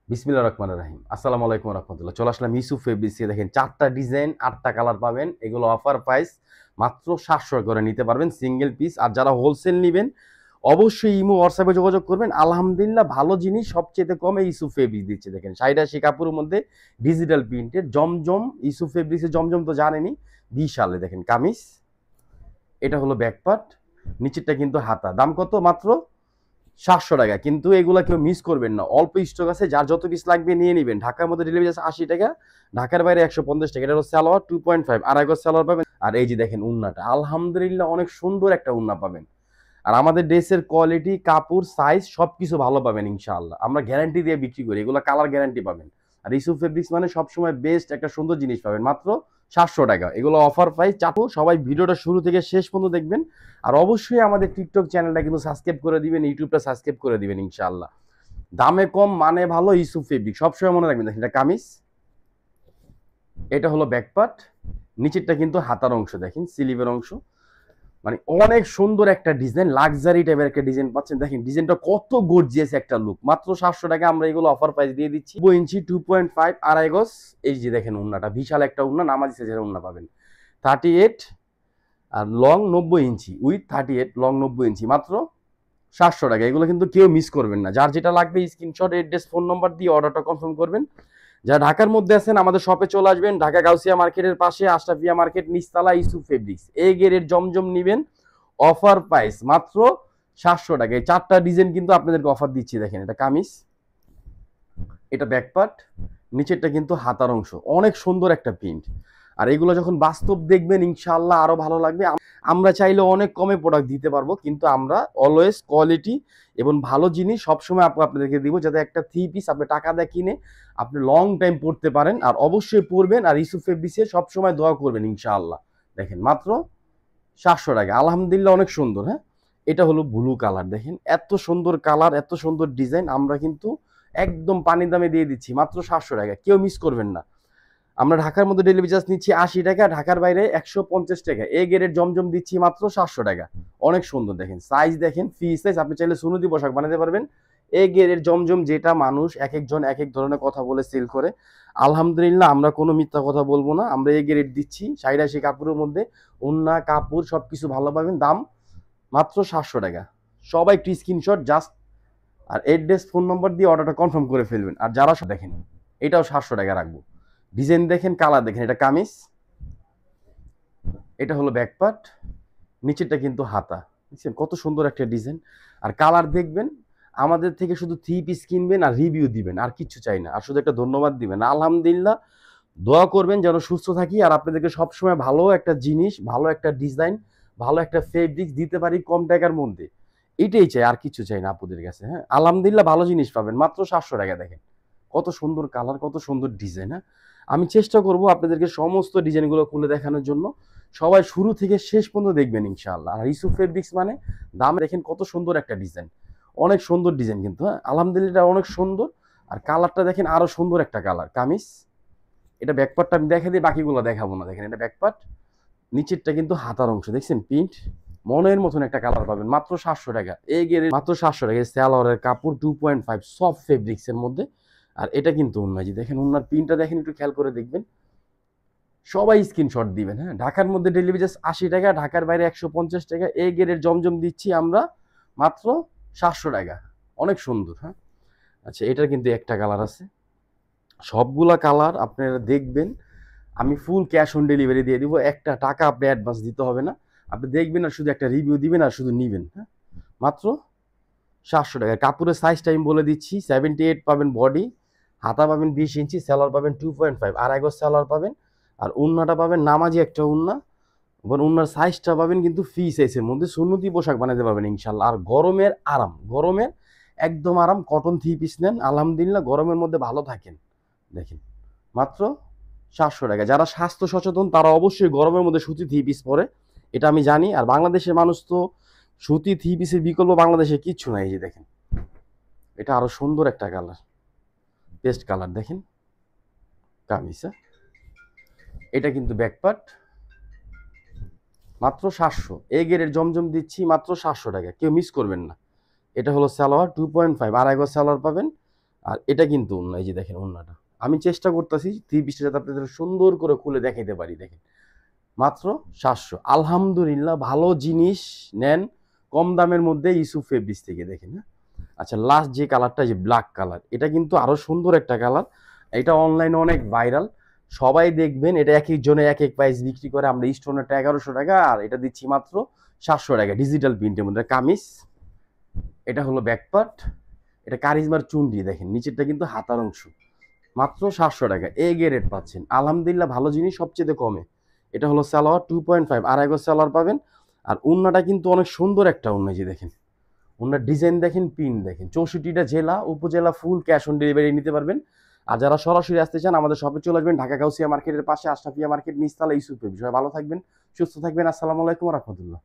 বিসমিল্লাহির রহমানির রহিম। আসসালামু আলাইকুম ওয়া রাহমাতুল্লাহ। চলে আসলাম ইউসুফ ফেব্রিক্সে। দেখেন ৪টা ডিজাইন ৮টা কালার পাবেন। এগুলো অফার প্রাইস মাত্র ৭০০ করে নিতে পারবেন সিঙ্গেল পিস। আর যারা হোলসেল নিবেন অবশ্যই ইমো হোয়াটসঅ্যাপে যোগাযোগ করবেন। আলহামদুলিল্লাহ ভালো জিনিস সবচেয়ে কমে ইউসুফ ফেব্রিক্স দিচ্ছে। দেখেন ৮০ কাপড়ের মধ্যে ডিজিটাল প্রিন্টের জমজম। ইউসুফ ফেব্রিক্সের জমজম তো জানেনই, বিশালে। দেখেন কামিজ, এটা হলো ব্যাক পার্ট, নিচেরটা কিন্তু হাতা। দাম কত? মাত্র ৭০০ টাকা। কিন্তু এগুলা কেউ মিস করবেন না, অল্প স্টক আছে, যার যত পিস লাগবে নিয়ে নেবেন। ঢাকার মধ্যে ডেলিভারি আছে ৮০ টাকা, ঢাকার বাইরে ১৫০ টাকা। এটা হলো সালোয়ার 2.5 আড়াই গজ সালোয়ার পাবেন। আর এই যে দেখেন উন্নাটা, আলহামদুলিল্লাহ অনেক সুন্দর একটা উন্না পাবেন। আর আমাদের ড্রেসের কোয়ালিটি, কাপড়, সাইজ সবকিছু ভালো পাবেন ইনশাআল্লাহ। আমরা গ্যারান্টি দিয়ে বিক্রি করি, এগুলো কালার গ্যারান্টি পাবেন। আর ইউসুফ ফেব্রিক্স মানে সবসময় বেস্ট একটা সুন্দর জিনিস পাবেন মাত্র ৭০০ টাকা। এগুলো অফার প্রাইস। সবাই ভিডিওটা শুরু থেকে শেষ পর্যন্ত দেখবেন। আর অবশ্যই আমাদের টিকটক চ্যানেলটা কিন্তু সাবস্ক্রাইব করে দিবেন, ইউটিউবটা সাবস্ক্রাইব করে দিবেন ইনশাআল্লাহ। দামে কম মানে ভালো, ইউসুফ ফেব্রিক সবসময় মনে রাখবেন। দেখেন এটা কামিজ, এটা হলো ব্যাক পার্ট, নিচেরটা কিন্তু হাতার অংশ, দেখেন স্লিভের অংশ। মানে অনেক সুন্দর একটা ডিজাইন, লাক্সারি টাইপের একটা ডিজাইন পাচ্ছেন। দেখেন ডিজাইনটা কত গর্জিয়াস একটা লুক। মাত্র ৭০০ টাকা আমরা এগুলো অফার প্রাইস দিয়ে দিচ্ছি। 2 ইঞ্চি 2.5 আড়াই গজ। এই যে দেখেন উন্নাটা, বিশাল একটা উন্না, নামাজি সাইজের উন্না পাবেন। 38 আর লং ৯০ ইঞ্চি, উইথ 38 লং ৯০ ইঞ্চি, মাত্র ৭০০ টাকা। এগুলো কিন্তু কেউ মিস করবেন না। যার যেটা লাগবে স্ক্রিনশট, এড্রেস, ফোন নম্বর দিয়ে অর্ডারটা কনফার্ম করবেন। যারা ঢাকার মধ্যে আছেন আমাদের শপে চলে আসবেন, ঢাকা গাউসিয়া মার্কেটের পাশে আশরাফিয়া মার্কেট, নিচতলা, ইউসুফ ফেব্রিক্স। এই গেরের জমজম নিবেন অফার প্রাইস মাত্র ৭০০ টাকা। এই ৪টা ডিজাইন কিন্তু আপনাদেরকে অফার দিচ্ছি। দেখেন এটা কামিজ, এটা ব্যাক পার্ট, নিচেরটা কিন্তু হাতার অংশ। অনেক সুন্দর একটা প্রিন্ট। আর এগুলো যখন বাস্তব দেখবেন ইনশাআল্লাহ আরো ভালো লাগবে। আমরা চাইলে অনেক কমে প্রোডাক্ট দিতে পারবো, কিন্তু আমরা অলওয়েজ কোয়ালিটি এবং ভালো জিনিস সবসময় আপনাদেরকে দিব, যাতে একটা 3 পিস আপনি টাকা দিয়ে কিনে আপনি লং টাইম পড়তে পারেন। আর অবশ্যই পড়বেন। আর ইউসুফ ফেব্রিক্সে সবসময় দোয়া করবেন ইনশাআল্লাহ। দেখেন মাত্র ৭০০ টাকা, আলহামদুলিল্লাহ অনেক সুন্দর। হ্যাঁ, এটা হলো ব্লু কালার। দেখেন এত সুন্দর কালার, এত সুন্দর ডিজাইন, আমরা কিন্তু একদম পানির দামে দিয়ে দিচ্ছি মাত্র ৭০০ টাকা। কেউ মিস করবেন না। আমরা ঢাকার মধ্যে ডেলিভারি চার্জ নিচ্ছি ৮০ টাকা, ঢাকার বাইরে ১৫০ টাকা। এ গ্রেডের জমজম দিচ্ছি মাত্র ৭০০ টাকা। অনেক সুন্দর। দেখেন সাইজ, দেখেন ফ্রি সাইজ, আপনি চাইলে সুন্নতি পোশাক বানাতে পারবেন। এ গ্রেডের জমজম, যেটা মানুষ এক একজন এক এক ধরনের কথা বলে সেল করে, আলহামদুলিল্লাহ আমরা কোনো মিথ্যা কথা বলবো না। আমরা এ গ্রেড দিচ্ছি ৮০ কাপড়ের মধ্যে, ওন্না, কাপড় সবকিছু ভালো পাবেন। দাম মাত্র ৭০০ টাকা। সবাই একটু স্ক্রিনশট জাস্ট আর এড্রেস, ফোন নম্বর দিয়ে অর্ডারটা কনফার্ম করে ফেলবেন। আর যারা দেখেন এটাও ৭০০ টাকা রাখবো। ডিজাইন দেখেন, কালার দেখেন, এটা কামিজ, এটা হলো ব্যাক পার্ট, নিচেরটা কিন্তু হাতা। বুঝছেন কত সুন্দর একটা ডিজাইন। আর কালার দেখবেন, আমাদের থেকে শুধু 3 পিস কিনবেন আর রিভিউ দিবেন, আর কিচ্ছু চাই না। আর শুধু একটা ধন্যবাদ দিবেন। আলহামদুলিল্লাহ দোয়া করবেন যেন সুস্থ থাকি, আর আপনাদেরকে সবসময় ভালো একটা জিনিস, ভালো একটা ডিজাইন, ভালো একটা ফেব্রিক্স দিতে পারি কম টাকার মধ্যে। এটাই চাই, আর কিছু চাই না আপুদের কাছে। হ্যাঁ, আলহামদুলিল্লাহ ভালো জিনিস পাবেন মাত্র ৭০০ টাকা। দেখেন কত সুন্দর কালার, কত সুন্দর ডিজাইন। হ্যাঁ, আমি চেষ্টা করব আপনাদেরকে সমস্ত ডিজাইনগুলো খুলে দেখানোর জন্য। সবাই শুরু থেকে শেষ পর্যন্ত দেখবেন ইনশাআল্লাহ। আর ইউসুফ ফেব্রিক্স মানে দাম দেখেন কত সুন্দর একটা ডিজাইন, অনেক সুন্দর ডিজাইন কিন্তু। হ্যাঁ, আলহামদুলিল্লাহ অনেক সুন্দর। আর কালারটা দেখেন আরো সুন্দর একটা কালার। কামিজ, এটা ব্যাকপার্টটা আমি দেখা দিই, বাকিগুলো দেখাবো না। দেখেন এটা ব্যাকপার্ট, নিচেরটা কিন্তু হাতার অংশ, দেখছেন প্রিন্ট, মনের মতন একটা কালার পাবেন মাত্র ৭০০ টাকা। এই গেরে মাত্র ৭০০ টাকা। সালোয়ারের কাপড় 2.5 সফট ফেব্রিক্স এর মধ্যে। আর এটা কিন্তু উন্না, জি দেখেন উন্নার প্রিন্টটা দেখেন, একটু খেয়াল করে দেখবেন। সবাই স্ক্রিনশট দিবেন। হ্যাঁ, ঢাকার মধ্যে ডেলিভারি চার্জ ৮০ টাকা, ঢাকার বাইরে ১৫০ টাকা। এই গেরের জমজম দিচ্ছি আমরা মাত্র ৭০০ টাকা। অনেক সুন্দর। হ্যাঁ, আচ্ছা এটার কিন্তু একটা কালার আছে, সবগুলা কালার আপনারা দেখবেন। আমি ফুল ক্যাশ অন ডেলিভারি দিয়ে দিব, একটা টাকা আপনি অ্যাডভান্স দিতে হবে না। আপনি দেখবেন আর শুধু একটা রিভিউ দিবেন আর শুধু নিবেন। হ্যাঁ, মাত্র ৭০০ টাকা। কাপড়ের সাইজটা আমি বলে দিচ্ছি, 78 পাবেন বডি, হাতা পাবেন ২০ ইঞ্চি, সালোয়ার পাবেন 2.5 আড়াই গজ সালোয়ার পাবেন। আর উন্নাটা পাবেন নামাজি একটা উন্না, এবং উন্নার সাইজটা পাবেন কিন্তু ফ্রি সাইজের মধ্যে। সুন্নতি পোশাক বানাতে পারবেন ইনশাল্লাহ। আর গরমের আরাম, গরমের একদম আরাম। কটন 3 পিস নেন, আলহামদুলিল্লাহ গরমের মধ্যে ভালো থাকেন। দেখেন মাত্র ৭০০ টাকা। যারা স্বাস্থ্য সচেতন তারা অবশ্যই গরমের মধ্যে সুতি 3 পিস পরে, এটা আমি জানি। আর বাংলাদেশের মানুষ তো সুতি 3 পিসের বিকল্প বাংলাদেশে কিচ্ছু নাই। এই যে দেখেন এটা আরো সুন্দর একটা কালার, পেস্ট কালার। দেখেন কামিজ, এটা কিন্তু ব্যাকপার্ট মাত্র ৭০০। এই গেরের জমজম দিচ্ছি মাত্র ৭০০ টাকা, কেউ মিস করবেন না। এটা হলো সালোয়ার 2.5 আড়াই গজ সালোয়ার পাবেন। আর এটা কিন্তু ওন্না, এই যে দেখেন ওন্নাটা আমি চেষ্টা করতেছি থ্রি পিসটা যাতে আপনাদের সুন্দর করে খুলে দেখাইতে পারি। দেখেন মাত্র 700, আলহামদুলিল্লাহ ভালো জিনিস নেন কম দামের মধ্যে ইউসুফ ফেব্রিক্স থেকে। দেখেন হ্যাঁ। আচ্ছা লাস্ট যে কালারটা, যে ব্ল্যাক কালার, এটা কিন্তু আরো সুন্দর একটা কালার। এটা অনলাইনে অনেক ভাইরাল, সবাই দেখবেন। এটা এক এক জনে এক এক প্রাইস বিক্রি করে, আমরা স্টোনেরটা 1100 টাকা, আর এটা দিচ্ছি মাত্র 700 টাকা ডিজিটাল প্রিন্টের মধ্যে। কামিজ, এটা হলো ব্যাকপার্ট, এটা কারিজমার চুন্ডি। দেখেন নিচেরটা কিন্তু হাতার অংশ, মাত্র 700 টাকা এ গ্রেড পাচ্ছেন। আলহামদুলিল্লাহ ভালো জিনিস, সবচেয়ে কমে। এটা হলো সালোয়ার 2.5 আড়াই গজ সালোয়ার পাবেন। আর উন্নাটা কিন্তু অনেক সুন্দর একটা উন্না, যে দেখেন উন্নার ডিজাইন দেখেন, পিন দেখেন। 64টা জেলা উপজেলা ফুল ক্যাশ অন ডেলিভারি নিতে পারবেন। আর যারা সরাসরি আসতে চান আমাদের শপে চলে আসবেন, ঢাকা গাউসিয়া মার্কেটের পাশে, আশরাফিয়া মার্কেট, নিচতলা, ইউসুফ ফেব্রিক্স। সবাই ভালো থাকবেন, সুস্থ থাকবেন। আসসালামু আলাইকুম ওয়া রাহমাতুল্লাহ।